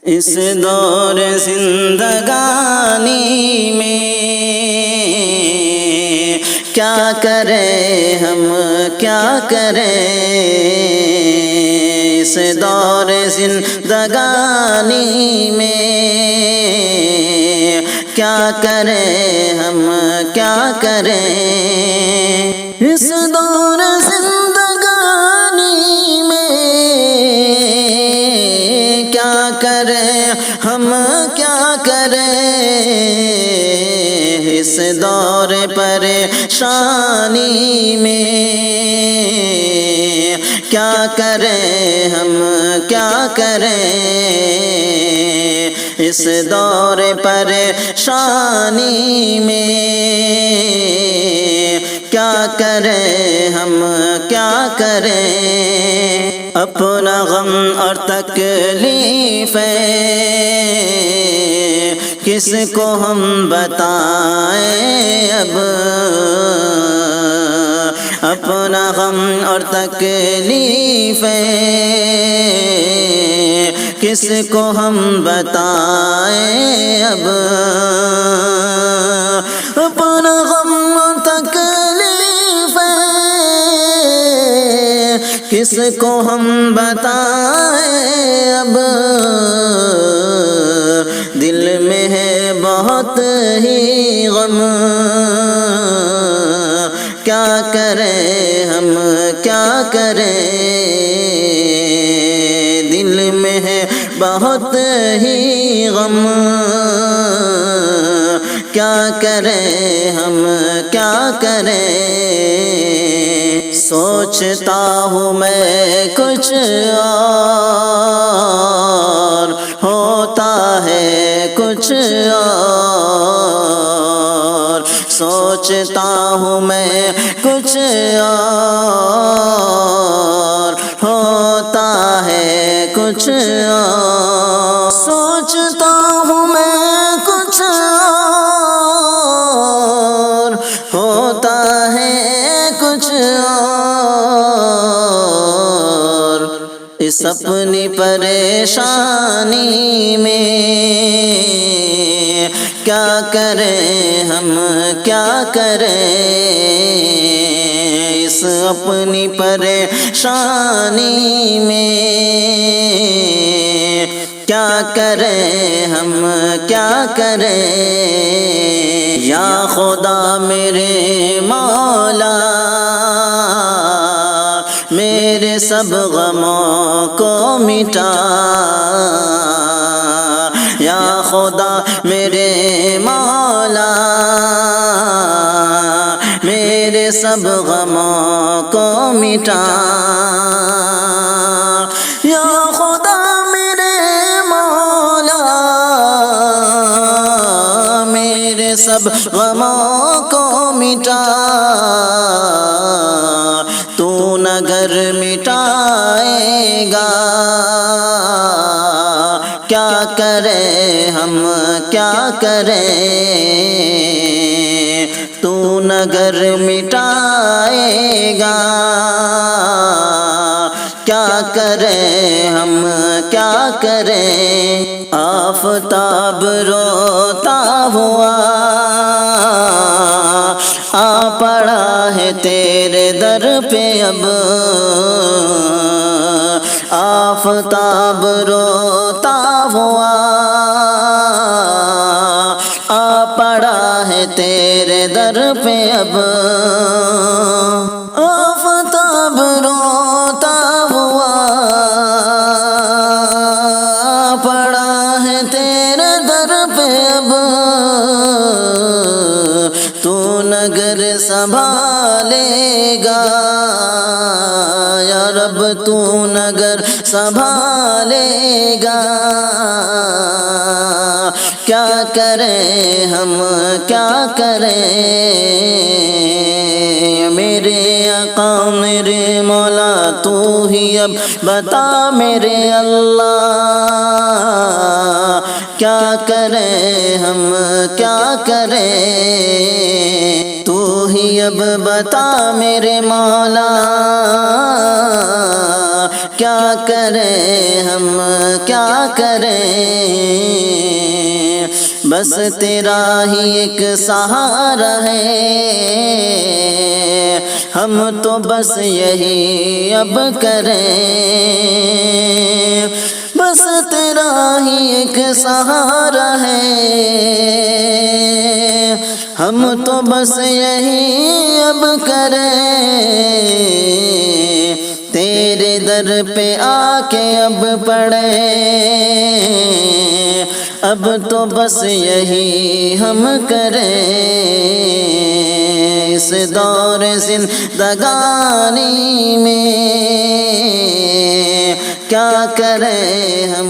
اس دور زندگانی میں کیا کریں ہم کیا کریں، اس دور زندگانی میں کیا کریں ہم کیا کریں، اس دور زندگانی میں کیا کریں ہم کیا کریں، اس دور پریشانی میں کیا کریں ہم کیا کریں، اس دور پریشانی میں کیا کریں ہم کیا کریں، اپنا غم اور تکلیفیں کس کو ہم بتائیں اب، اپنا غم اور تکلیفیں کس کو ہم بتائیں اب، اپنا غم اور تکلیفیں کس کو ہم بتائیں اب، دل میں ہے بہت ہی غم، کیا کریں ہم کیا کریں، دل میں ہے بہت ہی غم، کیا کریں ہم کیا کریں، سوچتا ہوں میں کچھ اور ہوتا ہے کچھ اور، سوچتا ہوں میں کچھ اور ہوتا ہے کچھ اور، سوچتا ہوں میں کچھ اور ہوتا ہے کچھ اور، اس اپنی پریشانی میں کیا کریں ہم کیا کریں، اس اپنی پریشانی میں کیا کریں ہم کیا کریں، یا خدا میرے مولا میرے سب غموں کو مٹا، یا خدا میرے مولا میرے سب غموں کو مٹا، یا خدا میرے مولا میرے سب غموں کو مٹا، تو اگر مٹائے گا کیا کریں ہم کیا کریں، تو اگر مٹائے گا کیا کریں ہم کیا کریں، آفتاب روتا ہوا آ پڑا ہے تیرے در پہ اب، آفتاب روتا ہوا آ پڑا ہے تیرے در پہ اب، آفتاب روتا ہوا پڑا ہے تیرے در پہ اب، تو نگر سنبھالے گا یا رب، تو نگر سنبھالے گا کیا کریں ہم کیا کریں، میرے آقا میرے مولا تو ہی اب بتا میرے اللہ، کیا کریں ہم کیا کریں، تو ہی اب بتا میرے مولا کیا کریں ہم کیا کریں، بس تیرا ہی ایک سہارا ہے، ہم تو بس یہی اب کریں، بس تیرا ہی ایک سہارا ہے، ہم تو بس یہی اب کریں، تیرے در پہ آ کے اب پڑیں، اب تو بس یہی ہم کریں، اس دور زندگانی میں کیا کریں ہم